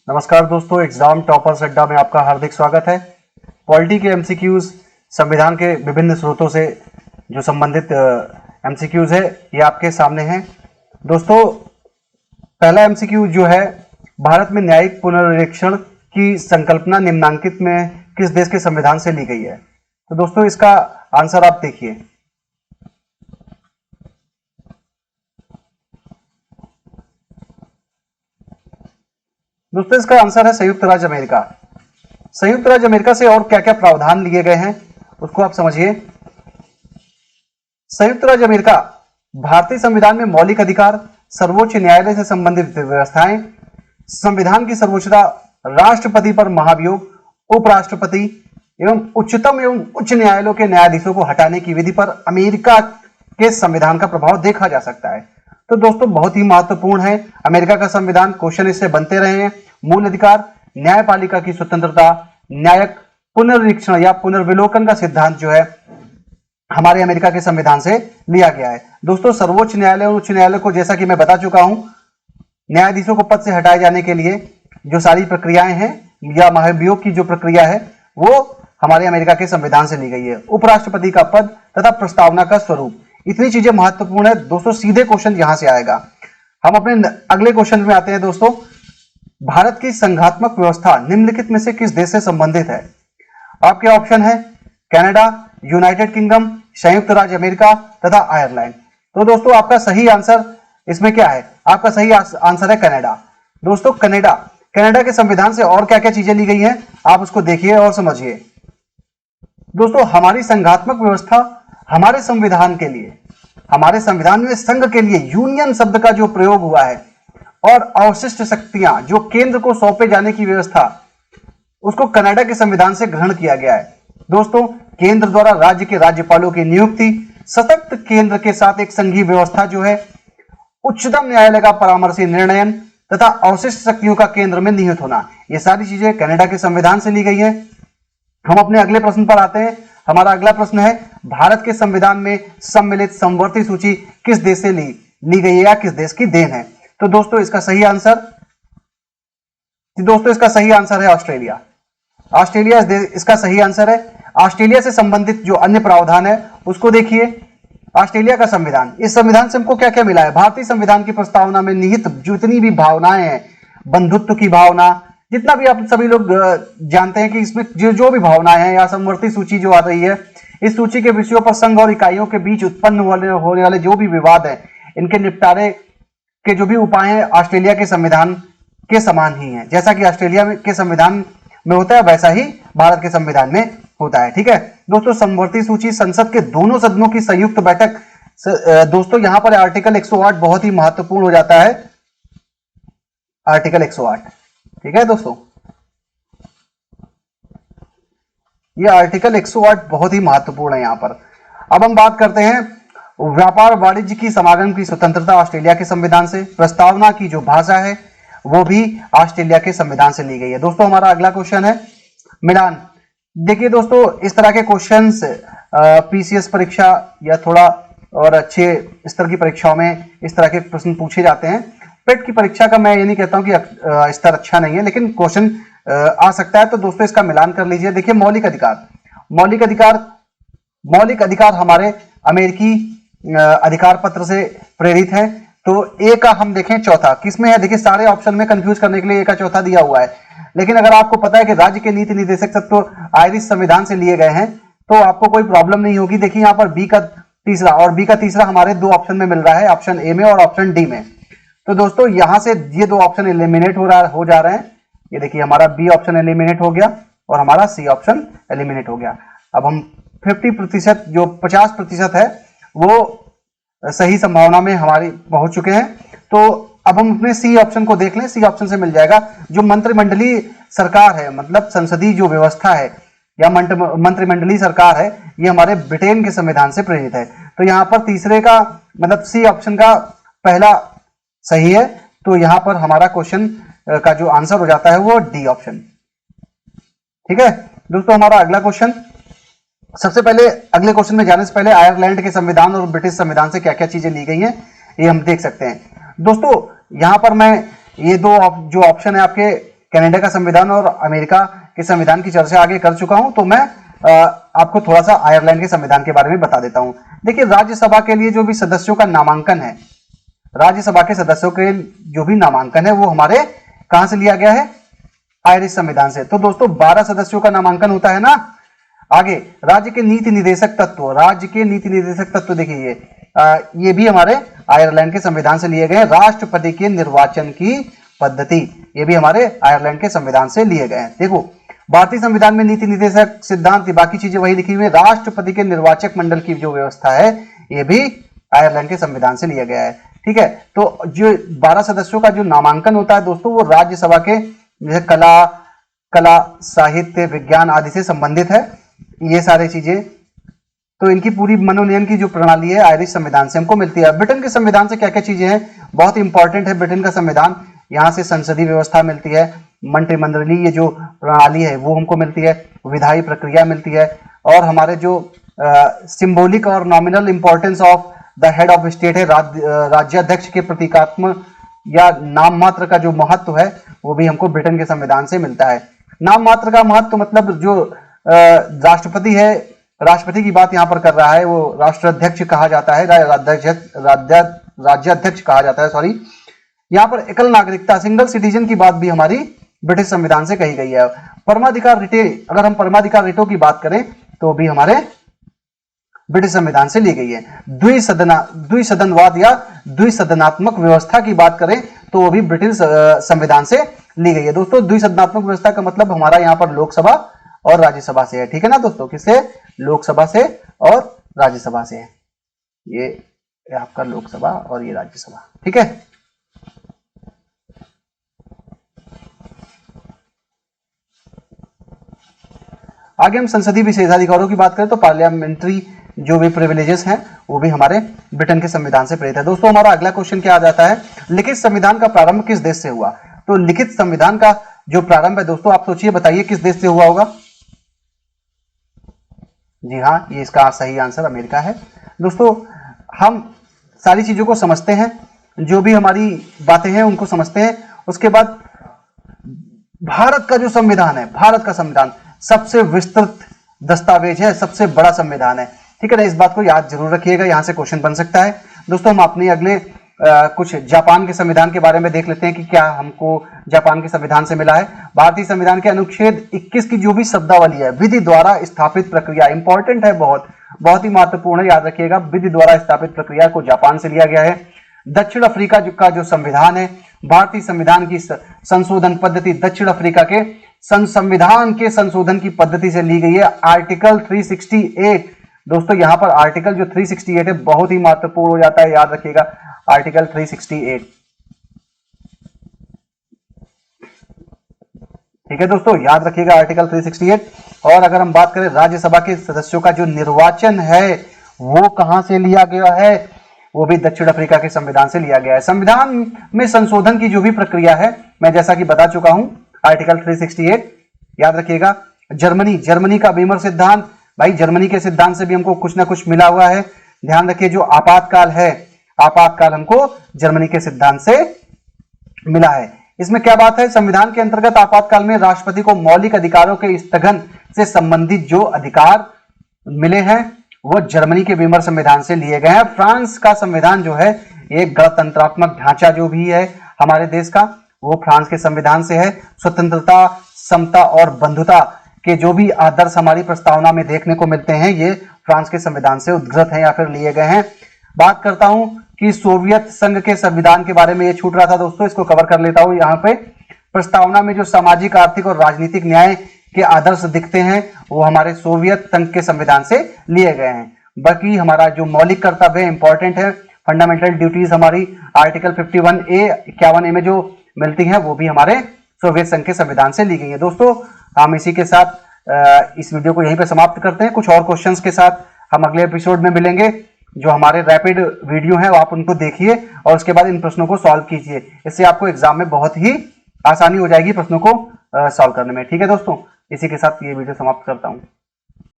नमस्कार दोस्तों, exam toppers अड्डा में आपका हार्दिक स्वागत है। पॉलिटी के एमसीक्यूज, संविधान के विभिन्न स्रोतों से जो संबंधित एमसीक्यूज है ये आपके सामने हैं। दोस्तों, पहला एमसीक्यू जो है, भारत में न्यायिक पुनर्निरीक्षण की संकल्पना निम्नांकित में किस देश के संविधान से ली गई है? तो दोस्तों इसका आंसर आप देखिए। दोस्तों इसका आंसर है संयुक्त राज्य अमेरिका। संयुक्त राज्य अमेरिका से और क्या क्या प्रावधान लिए गए हैं उसको आप समझिए। संयुक्त राज्य अमेरिका भारतीय संविधान में मौलिक अधिकार, सर्वोच्च न्यायालय से संबंधित व्यवस्थाएं, संविधान की सर्वोच्चता, राष्ट्रपति पर महाभियोग, उपराष्ट्रपति एवं उच्चतम एवं उच्च न्यायालयों के न्यायाधीशों को हटाने की विधि पर अमेरिका के संविधान का प्रभाव देखा जा सकता है। तो दोस्तों बहुत ही महत्वपूर्ण है अमेरिका का संविधान। क्वेश्चन इससे बनते रहे हैं। मूल अधिकार, न्यायपालिका की स्वतंत्रता, न्यायिक पुनर्निरीक्षण या पुनर्विलोकन का सिद्धांत जो है हमारे अमेरिका के संविधान से लिया गया है। दोस्तों सर्वोच्च न्यायालय और उच्च न्यायालय को, जैसा कि मैं बता चुका हूं, न्यायाधीशों को पद से हटाए जाने के लिए जो सारी प्रक्रियाएं हैं या महाभियोग की जो प्रक्रिया है वो हमारे अमेरिका के संविधान से ली गई है। उपराष्ट्रपति का पद तथा प्रस्तावना का स्वरूप, इतनी चीजें महत्वपूर्ण है दोस्तों। सीधे क्वेश्चन यहां से आएगा। हम अपने अगले क्वेश्चन में आते हैं। दोस्तों, भारत की संघात्मक व्यवस्था निम्नलिखित में से किस देश से संबंधित है? आपके ऑप्शन है कनाडा, यूनाइटेड किंगडम, संयुक्त राज्य अमेरिका तथा आयरलैंड। तो दोस्तों आपका सही आंसर इसमें क्या है? आपका सही आंसर है कनाडा। दोस्तों कनाडा के संविधान से और क्या क्या चीजें ली गई हैं आप उसको देखिए और समझिए। दोस्तों हमारी संघात्मक व्यवस्था हमारे संविधान के लिए, हमारे संविधान में संघ के लिए यूनियन शब्द का जो प्रयोग हुआ है और अवशिष्ट शक्तियां जो केंद्र को सौंपे जाने की व्यवस्था, उसको कनाडा के संविधान से ग्रहण किया गया है। दोस्तों केंद्र द्वारा राज्य के राज्यपालों की नियुक्ति, सशक्त केंद्र के साथ एक संघीय व्यवस्था जो है, उच्चतम न्यायालय का परामर्शी निर्णयन तथा अवशिष्ट शक्तियों का केंद्र में निहित होना, ये सारी चीजें कनाडा के संविधान से ली गई है। हम अपने अगले प्रश्न पर आते हैं। हमारा अगला प्रश्न है, भारत के संविधान में सम्मिलित समवर्ती सूची किस देश से ली गई है या किस देश की देन है? तो दोस्तों इसका सही आंसर है ऑस्ट्रेलिया। ऑस्ट्रेलिया इसका सही आंसर है। ऑस्ट्रेलिया से संबंधित जो अन्य प्रावधान है उसको देखिए। ऑस्ट्रेलिया का संविधान, इस संविधान से हमको क्या क्या मिला है? भारतीय संविधान की प्रस्तावना में निहित जितनी भी भावनाएं हैं, बंधुत्व की भावना, जितना भी आप सभी लोग जानते हैं कि इसमें जो भी भावनाएं हैं या समवर्ती सूची जो आ रही है, इस सूची के विषयों पर संघ और इकाइयों के बीच उत्पन्न होने वाले जो भी विवाद है, इनके निपटारे के जो भी उपाय हैं ऑस्ट्रेलिया के संविधान के समान ही हैं। जैसा कि ऑस्ट्रेलिया के संविधान में होता है वैसा ही भारत के संविधान में होता है। ठीक है दोस्तों, समवर्ती सूची संसद के दोनों सदनों की संयुक्त बैठक। दोस्तों यहां पर आर्टिकल 108 बहुत ही महत्वपूर्ण हो जाता है। आर्टिकल 108, ठीक है दोस्तों, ये आर्टिकल 108 बहुत ही महत्वपूर्ण है यहां पर। अब हम बात करते हैं व्यापार वाणिज्य की समागम की स्वतंत्रता ऑस्ट्रेलिया के संविधान से। प्रस्तावना की जो भाषा है वो भी ऑस्ट्रेलिया के संविधान से ली गई है। दोस्तों हमारा अगला क्वेश्चन है मिलान। देखिए दोस्तों, इस तरह के क्वेश्चंस पीसीएस परीक्षा या थोड़ा और अच्छे स्तर की परीक्षाओं में इस तरह के प्रश्न पूछे जाते हैं। पेट की परीक्षा का मैं ये नहीं कहता हूं कि स्तर अच्छा नहीं है, लेकिन क्वेश्चन आ सकता है। तो दोस्तों इसका मिलान कर लीजिए। देखिए मौलिक अधिकार हमारे अमेरिकी अधिकार पत्र से प्रेरित है। तो ए का हम देखें चौथा किसमें है? देखिए सारे ऑप्शन में कंफ्यूज करने के लिए ए का चौथा दिया हुआ है, लेकिन अगर आपको पता है कि राज्य के नीति निर्देशक तत्व आयरिश संविधान से लिए गए हैं तो आपको कोई प्रॉब्लम नहीं होगी। देखिए यहाँ पर बी का तीसरा और बी का तीसरा हमारे दो ऑप्शन में मिल रहा है, ऑप्शन ए में और ऑप्शन डी में। तो दोस्तों यहां से ये दो ऑप्शन एलिमिनेट हो जा रहे हैं। ये देखिए हमारा बी ऑप्शन एलिमिनेट हो गया और हमारा सी ऑप्शन एलिमिनेट हो गया। अब हम 50% जो 50% है वो सही संभावना में हमारी पहुंच चुके हैं। तो अब हम अपने सी ऑप्शन को देख लें। सी ऑप्शन से मिल जाएगा जो मंत्रिमंडलीय सरकार है, मतलब संसदीय जो व्यवस्था है या मंत्रिमंडलीय सरकार है, ये हमारे ब्रिटेन के संविधान से प्रेरित है। तो यहाँ पर तीसरे का मतलब सी ऑप्शन का पहला सही है। तो यहाँ पर हमारा क्वेश्चन का जो आंसर हो जाता है वो डी ऑप्शन। ठीक है दोस्तों, हमारा अगला क्वेश्चन, सबसे पहले अगले क्वेश्चन में जाने से पहले आयरलैंड के संविधान और ब्रिटिश संविधान से क्या क्या चीजें ली गई हैं ये हम देख सकते हैं। दोस्तों यहां पर मैं ये दो जो ऑप्शन है आपके कनाडा का संविधान और अमेरिका के संविधान की चर्चा आगे कर चुका हूं, तो मैं आपको थोड़ा सा आयरलैंड के संविधान के बारे में बता देता हूं। देखिए, राज्यसभा के लिए जो भी सदस्यों का नामांकन है, राज्यसभा के सदस्यों के जो भी नामांकन है वो हमारे कहां से लिया गया है? आयरिश संविधान से। तो दोस्तों 12 सदस्यों का नामांकन होता है ना। आगे राज्य के नीति निर्देशक तत्व, राज्य के नीति निर्देशक तत्व देखिए ये भी हमारे आयरलैंड के संविधान से लिए गए। राष्ट्रपति के निर्वाचन की पद्धति, ये भी हमारे आयरलैंड के संविधान से लिए गए हैं। देखो, भारतीय संविधान में नीति निर्देशक सिद्धांत बाकी चीजें वही लिखी हुई है। राष्ट्रपति के निर्वाचक मंडल की जो व्यवस्था है ये भी आयरलैंड के संविधान से लिया गया है। ठीक है, तो जो 12 सदस्यों का जो नामांकन होता है दोस्तों, वो राज्यसभा के कला, साहित्य, विज्ञान आदि से संबंधित है। ये सारी चीजें, तो इनकी पूरी मनोनयन की जो प्रणाली है आयरिश संविधान से हमको मिलती है। ब्रिटेन के संविधान से क्या क्या चीजें हैं, बहुत इंपॉर्टेंट है ब्रिटेन का संविधान। यहाँ से संसदीय व्यवस्था मिलती है, मंत्रिमंडलीय जो प्रणाली है वो हमको मिलती है, विधायी प्रक्रिया मिलती है, और हमारे जो सिंबॉलिक और nominal importance of the head of state है, राज्याध्यक्ष के प्रतीकात्मक या नाम मात्र का जो महत्व है वो भी हमको ब्रिटेन के संविधान से मिलता है। नाम मात्र का महत्व मतलब जो राष्ट्रपति है, राष्ट्रपति की बात यहाँ पर कर रहा है, वो राष्ट्राध्यक्ष कहा जाता है, राज्याध्यक्ष कहा जाता है, सॉरी। यहाँ पर एकल नागरिकता, सिंगल सिटीजन की बात भी हमारी ब्रिटिश संविधान से कही गई है। परमाधिकार रिटें, अगर हम परमाधिकार रिटों की बात करें तो भी हमारे ब्रिटिश संविधान से ली गई है। द्विसदनवाद या द्विसदनात्मक व्यवस्था की बात करें तो वो भी ब्रिटिश संविधान से ली गई है। दोस्तों द्विसदनात्मक व्यवस्था का मतलब हमारा यहाँ पर लोकसभा और राज्यसभा से है। ठीक है ना दोस्तों, किससे? लोकसभा से और राज्यसभा से है। ये आपका लोकसभा और ये राज्यसभा। ठीक है, आगे हम संसदीय विशेषाधिकारों की बात करें तो पार्लियामेंट्री जो भी प्रिविलेजेस हैं वो भी हमारे ब्रिटेन के संविधान से प्रेरित है। दोस्तों हमारा अगला क्वेश्चन क्या आ जाता है, लिखित संविधान का प्रारंभ किस देश से हुआ? तो लिखित संविधान का जो प्रारंभ है दोस्तों, आप सोचिए, बताइए किस देश से हुआ होगा? जी हाँ, ये इसका सही आंसर अमेरिका है। दोस्तों हम सारी चीजों को समझते हैं, जो भी हमारी बातें हैं उनको समझते हैं। उसके बाद भारत का जो संविधान है, भारत का संविधान सबसे विस्तृत दस्तावेज है, सबसे बड़ा संविधान है। ठीक है ना, इस बात को याद जरूर रखिएगा, यहां से क्वेश्चन बन सकता है। दोस्तों हम अपने अगले कुछ जापान के संविधान के बारे में देख लेते हैं कि क्या हमको जापान के संविधान से मिला है। भारतीय संविधान के अनुच्छेद 21 की जो भी शब्दावली है, विधि द्वारा स्थापित प्रक्रिया, इंपॉर्टेंट है, बहुत ही महत्वपूर्ण है, याद रखिएगा। विधि द्वारा स्थापित प्रक्रिया को जापान से लिया गया है। दक्षिण अफ्रीका का जो संविधान है, भारतीय संविधान की संशोधन पद्धति दक्षिण अफ्रीका के संविधान के संशोधन की पद्धति से ली गई है। आर्टिकल 368, दोस्तों यहां पर आर्टिकल जो 368 है बहुत ही महत्वपूर्ण हो जाता है, याद रखिएगा आर्टिकल 368। ठीक है दोस्तों, याद रखिएगा आर्टिकल 368। और अगर हम बात करें राज्यसभा के सदस्यों का जो निर्वाचन है वो कहां से लिया गया है, वो भी दक्षिण अफ्रीका के संविधान से लिया गया है। संविधान में संशोधन की जो भी प्रक्रिया है, मैं जैसा कि बता चुका हूं, आर्टिकल 368 याद रखिएगा। जर्मनी का बीमर सिद्धांत, भाई जर्मनी के सिद्धांत से भी हमको कुछ ना कुछ मिला हुआ है। ध्यान रखिए, जो आपातकाल है, आपातकाल हमको जर्मनी के सिद्धांत से मिला है। इसमें क्या बात है, संविधान के अंतर्गत आपातकाल में राष्ट्रपति को मौलिक अधिकारों के स्थगन से संबंधित जो अधिकार मिले हैं वो जर्मनी के बीमर संविधान से लिए गए हैं। फ्रांस का संविधान जो है, एक गणतंत्रात्मक ढांचा जो भी है हमारे देश का, वो फ्रांस के संविधान से है। स्वतंत्रता, समता और बंधुता के जो भी आदर्श हमारी प्रस्तावना में देखने को मिलते हैं, ये फ्रांस के संविधान से उद्गत हैं या फिर लिए गए हैं। बात करता हूं कि सोवियत संघ के संविधान के बारे में, ये छूट रहा था दोस्तों, इसको कवर कर लेता हूं। यहाँ पे प्रस्तावना में जो सामाजिक, आर्थिक और राजनीतिक न्याय के आदर्श दिखते हैं वो हमारे सोवियत संघ के संविधान से लिए गए हैं। बाकी हमारा जो मौलिक कर्तव्य है, इंपॉर्टेंट है, फंडामेंटल ड्यूटीज हमारी आर्टिकल 51A 51A में जो मिलती हैं वो भी हमारे सोवियत संघ के संविधान से ली गई है। दोस्तों हम इसी के साथ इस वीडियो को यहीं पे समाप्त करते हैं। कुछ और क्वेश्चंस के साथ हम अगले एपिसोड में मिलेंगे। जो हमारे रैपिड वीडियो है आप उनको देखिए और उसके बाद इन प्रश्नों को सॉल्व कीजिए। इससे आपको एग्जाम में बहुत ही आसानी हो जाएगी प्रश्नों को सॉल्व करने में। ठीक है दोस्तों, इसी के साथ ये वीडियो समाप्त करता हूँ।